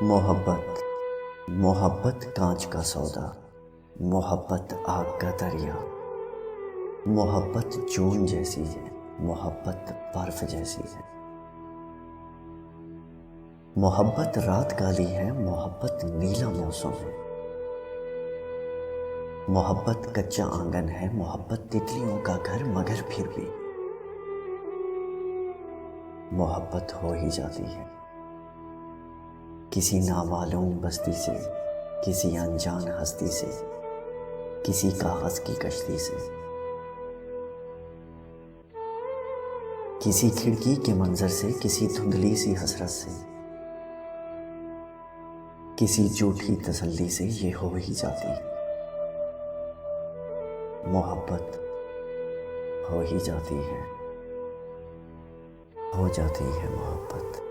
मोहब्बत मोहब्बत कांच का सौदा, मोहब्बत आग का दरिया। मोहब्बत जून जैसी है, मोहब्बत बर्फ जैसी है। मोहब्बत रात काली है, मोहब्बत नीला मौसम है। मोहब्बत कच्चा आंगन है, मोहब्बत तितलियों का घर, मगर फिर भी मोहब्बत हो ही जाती है। किसी नामालूम बस्ती से, किसी अनजान हस्ती से, किसी कागज की कश्ती से, किसी खिड़की के मंजर से, किसी धुंधली सी हसरत से, किसी झूठी तसल्ली से ये हो ही जाती है। मोहब्बत हो ही जाती है, हो जाती है मोहब्बत।